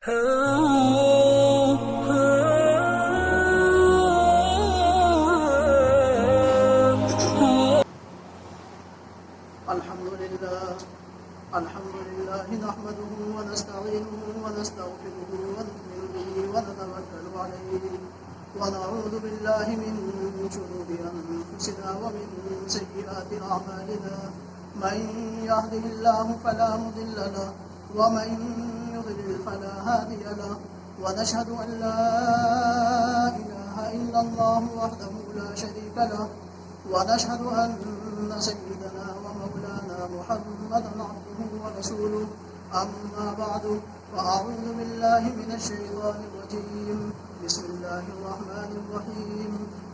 الحمد لله نحمده ونستعينه ونستغفره ونؤمن به ونتوكل عليه ونعوذ بالله من شرور أنفسنا ومن سيئات أعمالنا من يهده الله فلا مضل له ومن يضلل فلا هادي له ونشهد أن لا إله إلا الله وحده لا شريك له ونشهد أن سيدنا ومولانا محمدا عبده ورسوله أما بعد فأعوذ بالله من الشيطان الرجيم بسم الله الرحمن الرحيم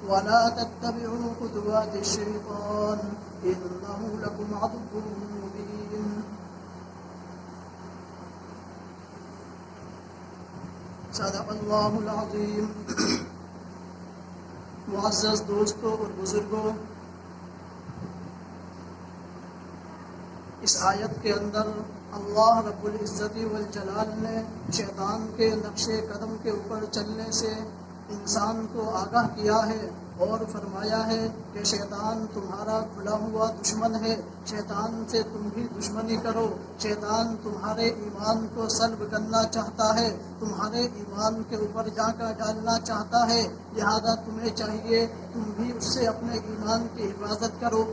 ولا تتبعوا خطوات الشيطان إنه لكم عدو مبين. صدق اللہ العظیم. معزز دوستوں اور بزرگوں، اس آیت کے اندر اللہ رب العزت والجلال نے شیطان کے نقش قدم کے اوپر چلنے سے انسان کو آگاہ کیا ہے اور فرمایا ہے کہ شیطان تمہارا کھلا ہوا دشمن ہے، شیطان سے تم بھی دشمنی کرو. شیطان تمہارے ایمان کو سلب کرنا چاہتا ہے، تمہارے ایمان کے اوپر ڈاکہ ڈالنا چاہتا ہے، لہذا تمہیں چاہیے تم بھی اس سے اپنے ایمان کی حفاظت کرو.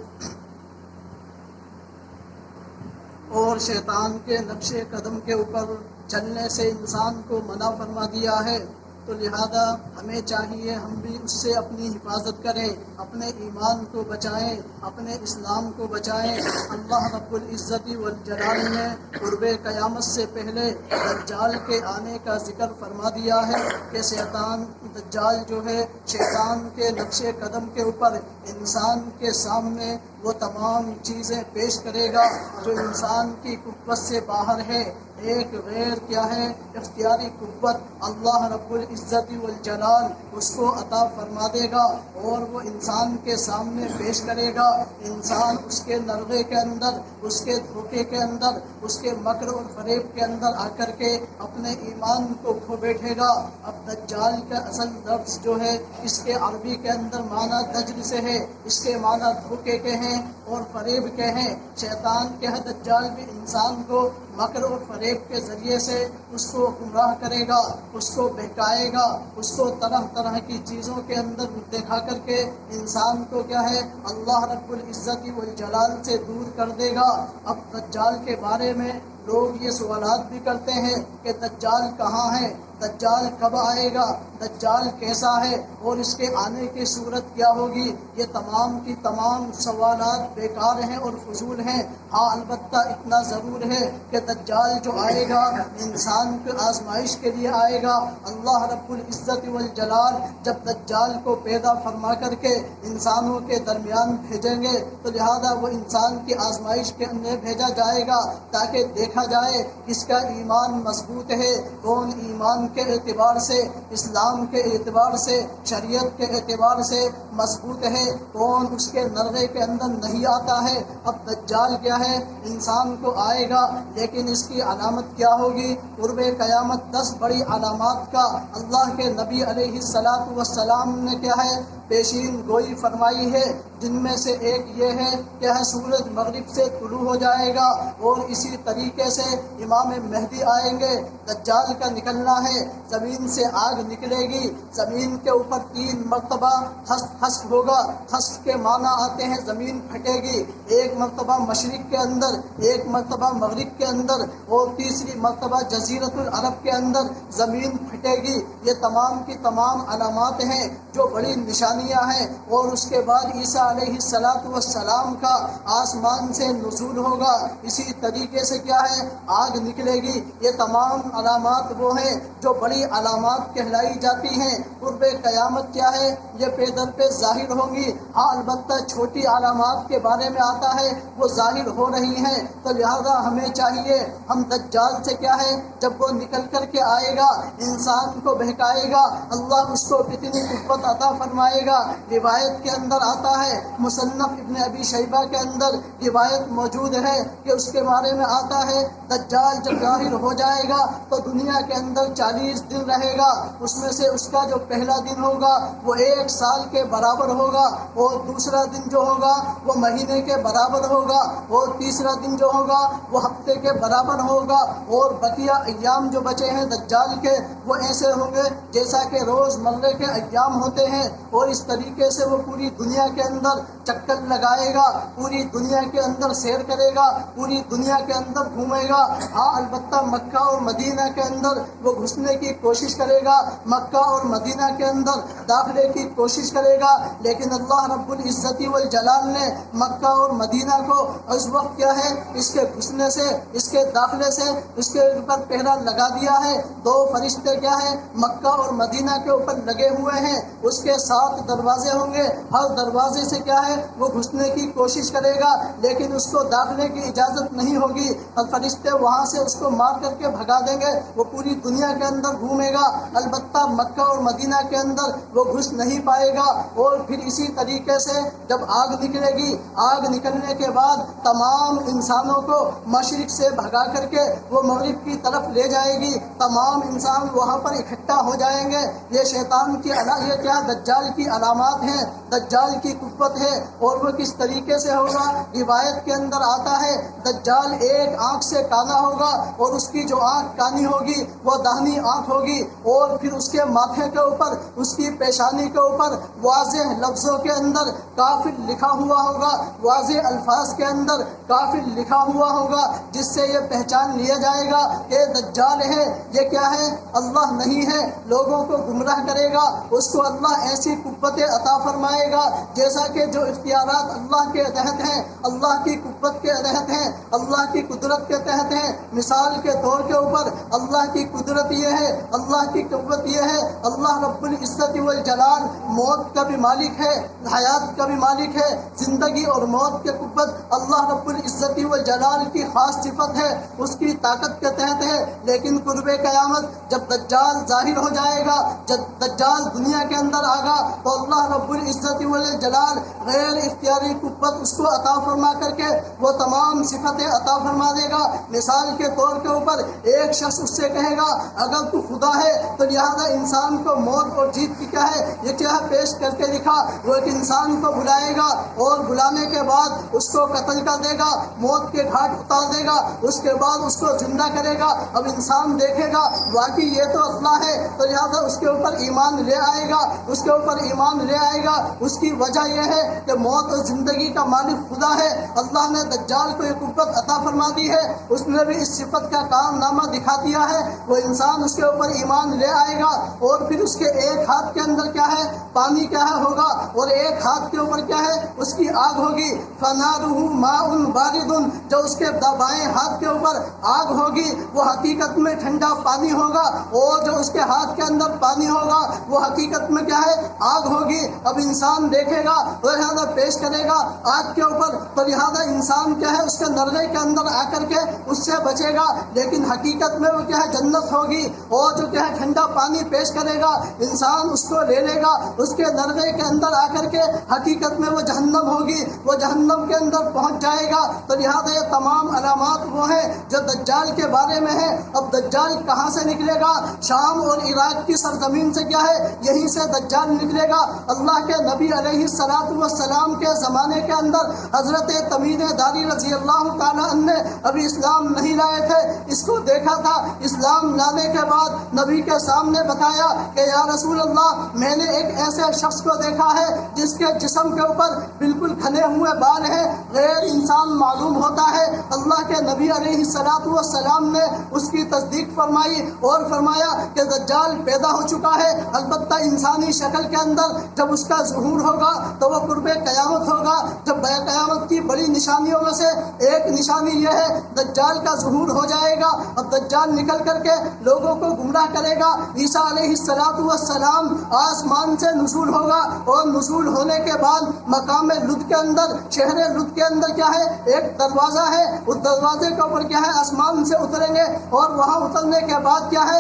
اور شیطان کے نقش قدم کے اوپر چلنے سے انسان کو منع فرما دیا ہے، تو لہذا ہمیں چاہیے ہم بھی اس سے اپنی حفاظت کریں، اپنے ایمان کو بچائیں، اپنے اسلام کو بچائیں. اللہ رب العزت والجلال نے قرب قیامت سے پہلے دجال کے آنے کا ذکر فرما دیا ہے کہ شیطان دجال جو ہے شیطان کے نقش قدم کے اوپر انسان کے سامنے وہ تمام چیزیں پیش کرے گا جو انسان کی قوت سے باہر ہے. ایک غیر کیا ہے اختیاری قوت اللہ رب العزت والجلال اس کو عطا فرما دے گا اور وہ انسان کے سامنے پیش کرے گا. انسان اس کے نرغے کے اندر، اس کے دھوکے کے اندر، اس کے مکر اور فریب کے اندر آ کر کے اپنے ایمان کو کھو بیٹھے گا. اب دجال کا اصل لفظ جو ہے اس کے عربی کے اندر معنی دجل سے ہے، اس کے معنی دھوکے کے ہیں اور فریب کے ہیں. شیطان کے دجال بھی انسان کو مکر اور فریب کے ذریعے سے اس کو گمراہ کرے گا، اس کو بہکائے گا، اس کو طرح طرح کی چیزوں کے اندر دکھا کر کے انسان کو کیا ہے اللہ رب العزت والجلال سے دور کر دے گا. اب دجال کے بارے میں لوگ یہ سوالات بھی کرتے ہیں کہ دجال کہاں ہے، دجال کب آئے گا، دجال کیسا ہے اور اس کے آنے کی صورت کیا ہوگی. یہ تمام کی تمام سوالات بیکار ہیں اور فضول ہیں. ہاں البتہ اتنا ضرور ہے کہ دجال جو آئے گا انسان کی آزمائش کے لیے آئے گا. اللہ رب العزت والجلال جب دجال کو پیدا فرما کر کے انسانوں کے درمیان بھیجیں گے تو لہذا وہ انسان کی آزمائش کے اندر بھیجا جائے گا تاکہ دیکھا جائے کس کا ایمان مضبوط ہے، کون ایمان کے اعتبار سے، اسلام کے اعتبار سے، شریعت کے اعتبار سے مضبوط ہے، کون اس کے نرغے کے اندر نہیں آتا ہے. اب دجال کیا ہے انسان کو آئے گا لیکن اس کی علامت کیا ہوگی؟ قرب قیامت 10 بڑی علامات کا اللہ کے نبی علیہ السلام نے کیا ہے پیشین گوئی فرمائی ہے، جن میں سے ایک یہ ہے کہ سورج مغرب سے طلوع ہو جائے گا اور اسی طریقے سے امام مہدی آئیں گے. دجال کا نکلنا ہے، زمین سے آگ نکلے گی، زمین کے اوپر 3 مرتبہ خسف ہوگا. خسف کے معنی آتے ہیں زمین پھٹے گی، ایک مرتبہ مشرق کے اندر، ایک مرتبہ مغرب کے اندر اور تیسری مرتبہ جزیرۃ العرب کے اندر زمین پھٹے گی. یہ تمام کی تمام علامات ہیں جو بڑی نشانیاں ہیں. اور اس کے بعد عیسیٰ علیہ السلام کا آسمان سے نزول ہوگا، اسی طریقے سے کیا ہے آگ نکلے گی. یہ تمام علامات وہ ہیں جو بڑی علامات کہلائی جاتی ہیں. قرب قیامت کیا ہے یہ پیدل پہ ظاہر ہوں گی. ہاں البتہ چھوٹی علامات کے بارے میں آتا ہے وہ ظاہر ہو رہی ہیں، تو لہذا ہمیں چاہیے ہم دجال سے کیا ہے جب وہ نکل کر کے آئے گا انسان کو بہکائے گا، اللہ اس کو اتنی قوت عطا فرمائے گا گا۔ روایت کے اندر آتا ہے، مصنف ابن ابی شیبہ کے اندر روایت موجود ہے کہ اس کے بارے میں آتا ہے دجال جب ظاہر ہو جائے گا تو دنیا کے اندر 40 دن رہے گا، اس میں سے اس کا جو پہلا دن ہوگا وہ 1 سال کے برابر ہوگا، اور دوسرا دن جو ہوگا وہ مہینے کے برابر ہوگا، اور تیسرا دن جو ہوگا وہ ہفتے کے برابر ہوگا، اور بقیہ ایام جو بچے ہیں دجال کے وہ ایسے ہوں گے جیسا کہ روز مرے کے ایام ہوتے ہیں، اور اس طریقے سے وہ پوری دنیا کے اندر چکر لگائے گا، پوری دنیا کے اندر سیر کرے گا، پوری دنیا کے اندر گھومے گا۔ ہاں البتہ مکہ اور مدینہ کے اندر وہ گھسنے کی کوشش کرے گا، مکہ اور مدینہ کے اندر داخلے کی کوشش کرے گا، لیکن اللہ رب العزت والجلال نے مکہ اور مدینہ کو اس وقت کیا ہے اس کے گھسنے سے، اس کے داخلے سے اس کے اوپر پہرا لگا دیا ہے۔ 2 فرشتے کیا ہے مکہ اور مدینہ کے اوپر لگے ہوئے ہیں، اس کے 7 دروازے ہوں گے، ہر دروازے سے کیا ہے وہ گھسنے کی کوشش کرے گا، لیکن اس کو داخلے کی اجازت نہیں ہوگی، اور فرشتے وہاں سے اس کو مار کر کے بھگا دیں گے، وہ پوری دنیا کے اندر گھومے گا، البتہ مکہ اور مدینہ کے اندر وہ گھس نہیں پائے گا۔ اور پھر اسی طریقے سے جب آگ نکلے گی، آگ نکلنے کے بعد تمام انسانوں کو مشرق سے بھگا کر کے وہ مغرب کی طرف لے جائے گی، تمام انسان وہاں پر اکٹھا ہو جائیں گے۔ یہ شیطان کی یہ کیا دجال کی علامات ہیں، دجال کی قوت ہے، اور وہ کس طریقے سے ہوگا روایت کے اندر آتا ہے دجال ایک آنکھ سے کانا ہوگا، اور اس کی جو آنکھ کانی ہوگی وہ داہنی آنکھ ہوگی، اور پھر اس کے ماتھے کے اوپر اس کی پیشانی کے اوپر واضح لفظوں کے اندر کافر لکھا ہوا ہوگا، واضح الفاظ کے اندر کافر لکھا ہوا ہوگا، جس سے یہ پہچان لیا جائے گا کہ دجال ہے، یہ کیا ہے اللہ نہیں ہے، لوگوں کو گمراہ کرے گا، اس کو اللہ ایسی قوتیں عطا فرمائے گا جیسا کہ جو اختیارات اللہ کے تحت ہیں، اللہ کی قوت کے تحت ہیں، اللہ کی قدرت کے تحت ہیں۔ مثال کے طور کے اوپر اللہ کی قدرت یہ ہے، اللہ کی قوت یہ ہے، اللہ رب العزت والجلال موت کا بھی مالک ہے، حیات کا بھی مالک ہے، زندگی اور موت کے قوت اللہ رب العزت والجلال کی خاص صفت ہے، اس کی طاقت کے تحت ہے۔ لیکن قرب قیامت جب دجال ظاہر ہو جائے گا، جب دجال دنیا کے اندر آگا تو اللہ رب العزت والجلال غیر اختیاری قوت اس کو عطا فرما کر کے وہ تمام صفتیں عطا فرما دے گا۔ مثال کے طور کے اوپر ایک شخص اس سے کہے گا اگر تو خدا ہے تو لہذا انسان کو موت اور جیت کی کیا ہے یہ کیا ہے پیش کر کے دکھا۔ وہ ایک انسان کو بلائے گا اور بلانے کے بعد اس کو قتل کر دے گا، موت کے گھاٹ اتار دے گا، اس کے بعد اس کو زندہ کرے گا۔ اب انسان دیکھے گا واقعی یہ تو اللہ ہے، تو لہٰذا اس کے اوپر ایمان لے آئے گا، اس کے اوپر ایمان لے آئے گا۔ اس کی وجہ یہ ہے کہ موت اور زندگی کا مالک خدا ہے، اللہ نے دجال کو یہ قوت عطا فرما دی ہے، اس نے بھی اس صفت کا کارنامہ دکھا دیا ہے۔ وہ انسان اس کے اوپر ایمان لے آئے گا، اور پھر اس کے ایک ہاتھ کے اندر کیا ہے پانی کیا ہے ہوگا، اور ایک ہاتھ کے اوپر کیا ہے اس کی آگ ہوگی۔ فنارہ ماء بارد، جو اس کے بائیں ہاتھ کے اوپر آگ ہوگی وہ حقیقت میں ٹھنڈا پانی ہوگا، اور جو اس کے ہاتھ کے اندر پانی ہوگا وہ حقیقت میں کیا ہے آگ ہوگی۔ اب انسان دیکھے گا لہٰذا پیش کرے گا آگ کے اوپر، تو لہٰذا انسان کیا ہے اس کے نرغے کے اندر آ کر کے اس سے بچے گا، لیکن حقیقت میں وہ کیا ہے جنت ہوگی۔ اور جو کیا ہے ٹھنڈا پانی پیش کرے گا انسان اس کو لے لے گا، اس کے نرغے کے اندر آ کر کے حقیقت میں وہ جہنم ہوگی، وہ جہنم کے اندر پہنچ جائے گا۔ تو لہٰذا یہ تمام علامات وہ ہیں جو دجال کے بارے میں ہے۔ اب دجال کہاں سے نکلے گا؟ شام اور عراق کی سرزمین سے کیا ہے یہیں سے دجال نکلے گا۔ اللہ کے نبی علیہ السلام کے زمانے کے اندر حضرت تمیم داری رضی اللہ تعالیٰ عنہ نے ابھی اسلام نہیں لائے تھے، اس کو دیکھا تھا، اسلام لانے کے بعد نبی کے سامنے بتایا کہ یا رسول اللہ میں نے ایک ایسے شخص کو دیکھا ہے جس کے جسم کے اوپر بالکل کھلے ہوئے بال ہیں، غیر انسان معلوم ہوتا ہے۔ اللہ کے نبی علیہ السلام نے اس کی تصدیق فرمائی اور فرمایا کہ دجال پیدا ہو چکا ہے، البتہ انسانی شکل کے اندر جب اس کا ظہور ہوگا تو وہ قرب قیامت ہوگا۔ جب قیامت کی بڑی نشانیوں میں سے ایک نشانی یہ ہے دجال کا ظہور ہو جائے گا۔ اب دجال نکل کر کے لوگوں کو گمراہ کرے گا۔ عیسیٰ علیہ السلام آسمان سے نزول ہوگا، اور نزول ہونے کے بعد مقام لد کے اندر شہر لد کے اندر کیا ہے ایک دروازہ ہے، اس دروازے کے اوپر کیا ہے آسمان سے اتریں گے، اور وہاں اترنے کے بعد کیا ہے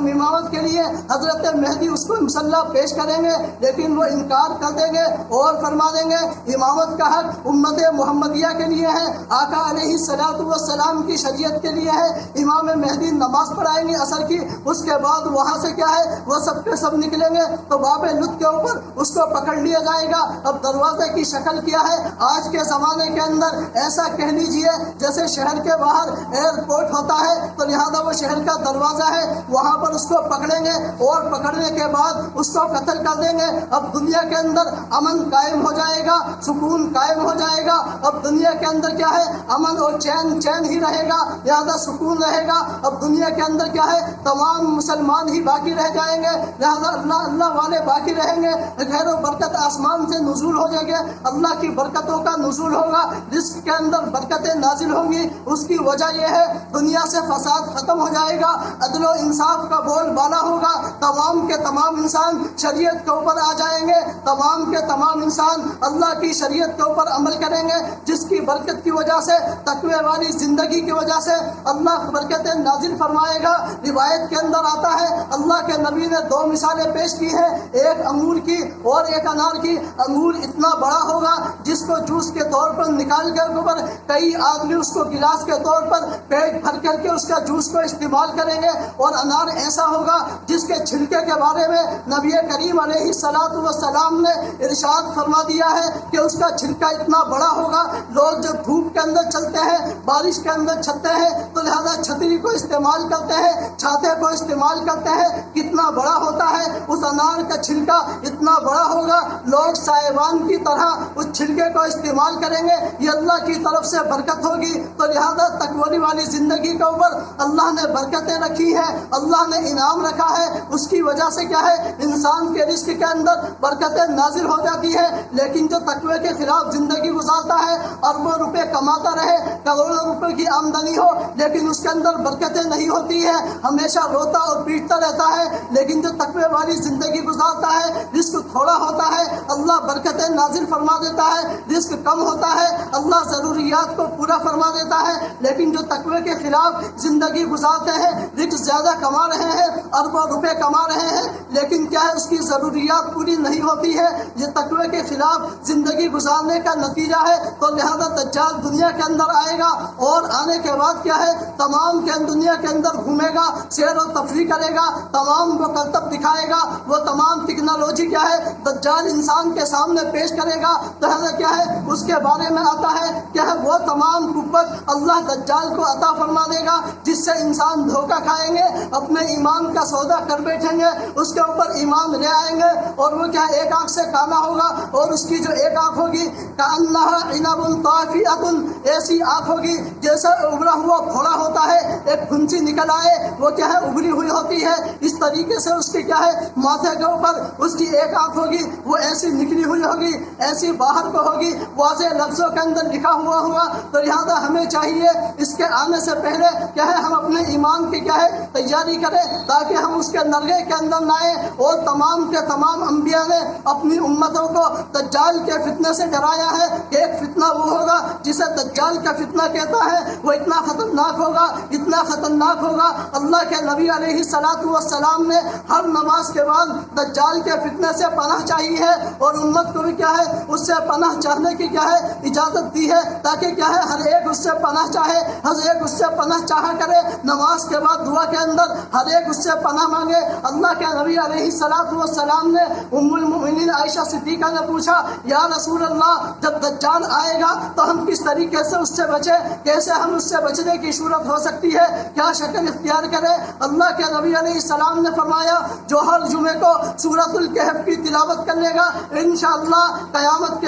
امامت کے لیے حضرت مہدی اس کو مصلی پیش کریں دیں گے لیکن وہ انکار کر دیں گے اور فرما دیں گے امامت کا حق امت محمدیہ کے لیے ہے، آقا علیہ الصلوۃ والسلام کی شریعت کے لیے ہے۔ امام مہدی نماز پڑھائیں گے عصر کی، اس کے بعد وہاں سے کیا ہے وہ سب کے سب نکلیں گے تو باب لط کے اوپر اس کو پکڑ لیا جائے گا۔ اب دروازے کی شکل کیا ہے؟ آج کے زمانے کے اندر ایسا کہہ لیجئے جیسے شہر کے باہر ایئرپورٹ ہوتا ہے تو لہذا وہ شہر کا دروازہ ہے، وہاں پر اس کو پکڑیں گے اور پکڑنے کے بعد اس کو قتل کر دیں گے۔ اب دنیا کے اندر امن قائم ہو جائے گا، سکون قائم ہو جائے گا۔ اب دنیا کے اندر کیا ہے امن اور چین ہی رہے گا، لہذا سکون رہے گا۔ اب دنیا کے اندر کیا ہے تمام مسلمان ہی باقی رہ جائیں گے، لہذا اللہ والے باقی رہیں گے، خیر و برکت آسمان سے نزول ہو جائے گے، اللہ کی برکتوں کا نزول ہوگا، رزق کے اندر برکتیں نازل ہوں گی۔ اس کی وجہ یہ ہے دنیا سے فساد ختم ہو جائے گا، عدل و انصاف کا بول بالا ہوگا، تمام کے تمام انسان شریعت کے اوپر آ جائیں گے، تمام کے تمام انسان اللہ کی شریعت کے اوپر عمل کریں گے، جس کی برکت کی وجہ سے تقوی والی زندگی کی وجہ سے اللہ برکتیں نازل فرمائے گا۔ روایت کے اندر آتا ہے اللہ کے نبی نے دو مثالیں پیش کی ہیں، ایک انگور کی اور ایک انار کی۔ انگور اتنا بڑا ہوگا جس کو جوس کے طور پر نکال کر اوپر کئی آدمی اس کو گلاس کے طور پر پیٹ بھر کر کے اس کا جوس کو استعمال کریں گے، اور انار ایسا ہوگا جس کے چھلکے کے بارے میں نبی کریم علیہ الصلوۃ والسلام نے ارشاد فرما دیا ہے کہ اس کا چھلکا اتنا بڑا ہوگا، لوگ جب دھوپ کے اندر چلتے ہیں، بارش کے اندر چلتے ہیں تو لہذا چھتری کو استعمال کرتے ہیں، چھاتے کو استعمال کرتے ہیں، کتنا بڑا ہوتا ہے اس انار کا چھلکا، اتنا بڑا ہوگا، لوگ سائبان کی طرح اس چھلکے کو استعمال کریں گے، یہ اللہ کی طرف سے برکت ہوگی۔ تو لہذا تقوی والی زندگی کے اوپر اللہ نے برکتیں رکھی ہے، اللہ نے انعام رکھا ہے، اس کی وجہ سے کیا ہے انسان کے رزق کے اندر برکتیں نازل ہو جاتی ہے۔ لیکن جو تقوی کے خلاف زندگی گزارتا ہے، اربوں روپے کماتا رہے، کروڑوں روپے کی آمدنی ہو لیکن اس کے اندر برکتیں نہیں ہوتی ہے، ہمیشہ روتا اور پیٹتا رہتا ہے۔ لیکن جو تقوی والی زندگی گزارتا ہے، رزق تھوڑا ہوتا ہے، اللہ برکتیں نازل فرما دیتا ہے، رزق کم ہوتا ہے، اللہ ضروریات کو پورا فرما دیتا ہے۔ لیکن جو تقوی کے خلاف زندگی گزارتے ہیں، رزق زیادہ کما رہے ہیں، اربوں روپے کما رہے ہیں، لیکن کیا ہے اس کی ضروریات پوری نہیں ہوتی ہے، یہ تقوی کے خلاف زندگی گزارنے کا نتیجہ ہے۔ تو لہذا دجال دنیا کے اندر آئے گا اور آنے کے بعد کیا ہے تمام دنیا کے اندر گھومے گا، سیر و تفریح کرے گا، تمام وہ کرتب دکھائے گا، وہ تمام ٹیکنالوجی کیا ہے دجال انسان کے سامنے پیش کرے گا۔ لہذا کیا ہے اس کے بارے میں آتا ہے کہ وہ تمام قوت اللہ دجال کو عطا فرما دے گا، جس سے انسان دھوکہ کھائیں گے، اپنے ایمان کا سودا کر بیٹھیں گے، اس کے اوپر ایمان لے آئیں گے، اور وہ کیا ایک آنکھ سے کانا ہوگا، اور اس کی جو ایک آنکھ ہوگی کأنہا عنب طافئۃ، ایسی آنکھ ہوگی جیسے ابلا ہوا پھوڑا ہوتا ہے، ایک گھنسی نکل آئے وہ کیا ہے ابلی ہوئی ہوتی ہے، اس طریقے سے اس کی کیا ہے ماتھے کے اوپر اس کی ایک آنکھ ہوگی، وہ ایسی نکلی ہوئی ہوگی، ایسی باہر کو ہوگی، واضح لفظوں کے اندر لکھا ہوا ہوگا۔ تو لہٰذا ہمیں چاہیے اس کے آنے سے پہلے کیا ہے ہم اپنے ایمان کی کیا ہے تیاری کریں، تاکہ ہم اس کے نرغے کے اندر نہ آئیں۔ اور تمام کے تمام انبیاء نے اپنی امتوں کو دجال کے فتنے سے ڈرایا ہے کہ ایک فتنہ وہ ہوگا جسے دجال کا فتنہ کہتا ہے، وہ اتنا خطرناک ہوگا، اتنا خطرناک ہوگا۔ اللہ کے نبی علیہ الصلوۃ والسلام نے ہر نماز کے بعد دجال کے فتنے سے پناہ چاہی ہے، اور امت کو بھی کیا ہے اس سے پناہ چاہنے کی کیا ہے اجازت دی ہے، تاکہ کیا ہے ہر ایک اس سے پناہ چاہے، ہر ایک اس سے پناہ چاہا کرے، نماز کے بعد دعا کے اندر ہر ایک اس سے پناہ مانگے۔ اللہ کے نبی علیہ الصلوۃ والسلام نے ام المؤمنین عائشہ صدیقہ نے پوچھا یا رسول اللہ جب دجال آئے گا تو ہم کس طریقے سے اس سے بچے، کیسے ہم اس سے بچنے کی صورت ہو سکتی ہے، کیا شکل اختیار کرے؟ اللہ کے نبی علیہ السلام نے فرمایا جو ہر جمعے کو سورۃ الکہف کی تلاوت کر لے گا انشاءاللہ قیامت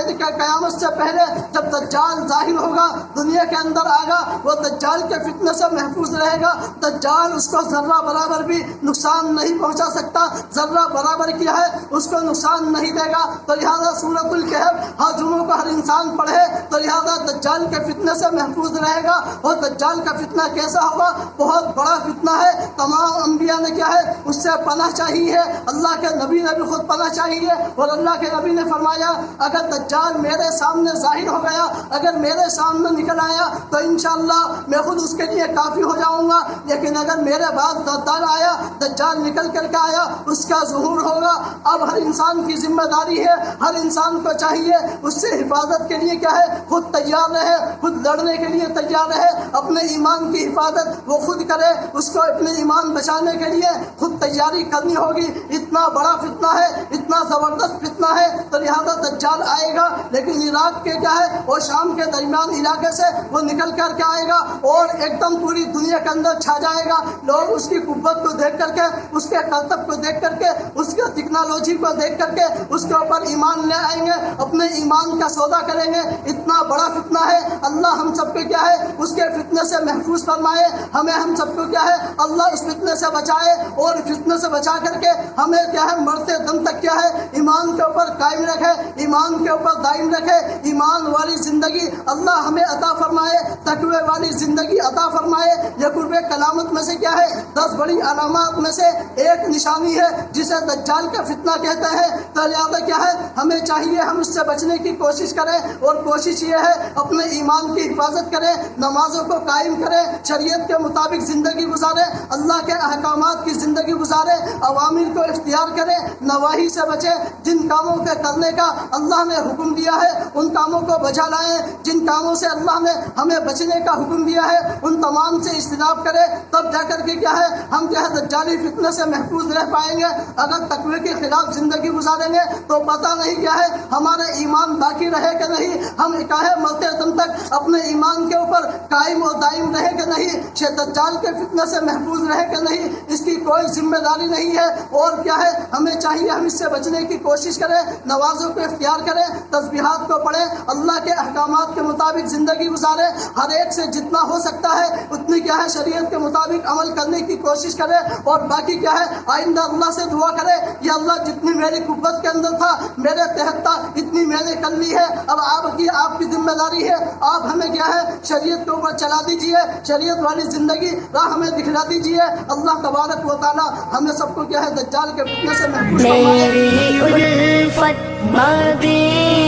سے پہلے جب دجال ظاہر ہوگا دنیا کے اندر آئے گا، وہ دجال کے فتنے سے محفوظ رہے گا، دجال اس کو ذرہ برابر بھی نقصان نہیں پہنچا سکتا، ذرہ برابر کیا ہے اس کو نقصان نہیں دے گا۔ تو لہٰذا سورۃ الکہف ہر جمعوں کو ہر انسان پڑھے تو لہٰذا دجال کے فتنے سے محفوظ رہے گا۔ اور دجال کا فتنہ کیسا ہوگا؟ بہت بڑا فتنہ ہے، تمام انبیاء نے کیا ہے اس سے پناہ چاہیے، اللہ کے نبی نے بھی خود پناہ چاہیے، اور اللہ کے نبی نے فرمایا اگر دجال میرے سامنے ظاہر ہو گیا، اگر میرے سامنے نکل آیا تو انشاءاللہ میں خود اس کے لیے کافی ہو جاؤں گا، لیکن اگر میرے بعد دجال آیا دجال نکل کر کے آیا اس کا ظہور ہوگا. اب ہر انسان کی ذمہ داری ہے, ہر انسان کو چاہیے اس سے حفاظت کے لیے کیا ہے خود تیار رہے, خود لڑنے کے لیے تیار رہے, اپنے ایمان کی حفاظت وہ خود کرے, اس کو اپنے ایمان بچانے کے لیے خود تیاری کرنی ہوگی. اتنا بڑا فتنہ ہے, اتنا زبردست فتنہ ہے, تو لہذا دجال آئے گا لیکن عراق کے کیا ہے وہ شام کے درمیان علاقے سے وہ نکل کر کے آئے گا اور ایک دم پوری دنیا کے اندر چھا جائے گا. لوگ اس کی قوت کو دیکھ کر کے, اس کے کرتب کو دیکھ کر کے, اس کے ٹیکنالوجی کو دیکھ کر کے اس کے اوپر ایمان لے آئیں گے, اپنے ایمان کا سودا کریں گے. اتنا بڑا فتنہ ہے. اللہ ہم سب کو کیا ہے اس کے فتنے سے محفوظ فرمائے, ہم سب کو کیا ہے اللہ اس فتنے سے بچائے اور فتنے سے بچا کر کے ہمیں کیا ہے مرتے دم تک کیا ہے ایمان کے اوپر قائم رکھے, ایمان کے اوپر دائم رکھے. ایمان والی زندگی اللہ ہمیں عطا فرمائے, تقوی والی زندگی عطا فرمائے. یہ قرب قیامت میں سے کیا ہے 10 بڑی علامات میں سے ایک نشانی ہے جسے دجال کا فتنہ کہتے ہیں. تو لہٰذا کیا ہے ہمیں چاہیے ہم اس سے بچنے کی کوشش کریں اور کوشش یہ ہے اپنے ایمان کی حفاظت کریں, نمازوں کو قائم کریں, شریعت کے مطابق زندگی گزاریں, اللہ کے احکامات کی زندگی گزاریں, عوامر کو اختیار کریں, نواہی سے بچیں. جن کاموں کے کرنے کا اللہ نے حکم دیا ہے ان کاموں کو بجا لائیں, جن کاموں سے اللہ نے ہمیں بچنے کا حکم دیا ہے ان تمام سے اجتناب کریں. تب جا کر کے کیا ہے ہم کیا ہے دجالی فتنے سے محفوظ رہ پائیں گے. اگر تقوی کے خلاف زندگی گزاریں گے تو پتہ نہیں کیا ہے ہمارا ایمان باقی رہے کہ نہیں, ہم کیا ہے مرتے دم تک اپنے ایمان کے اوپر قائم اور دائم رہے کہ نہیں, دجال کے فتنے سے محفوظ رہے کہ نہیں, اس کی کوئی ذمہ داری نہیں ہے. اور کیا ہے ہمیں چاہیے ہم اس سے بچنے کی کوشش کریں, نمازوں کو اختیار کریں, تسبیحات کو پڑھیں, اللہ کے احکامات کے مطابق زندگی گزاریں. ہر ایک سے جتنا ہو سکتا ہے اتنی کیا ہے شریعت کے مطابق عمل کرنے کی کوشش کریں. اور باقی کیا ہے آئندہ اللہ سے دعا کرے کہ اللہ جتنی میری قوت کے اندر تھا میرے تحت تھا اتنی میں نے کر لی ہے, اب آپ کی ذمہ داری ہے, آپ ہمیں کیا ہے شریعت کے اوپر چلا دیجئے, شریعت والی زندگی راہ ہمیں دکھلا دیجئے. اللہ تبارک و تعالی ہمیں سب کو کیا ہے دجال کے فتنے سے محفوظ فرمائے.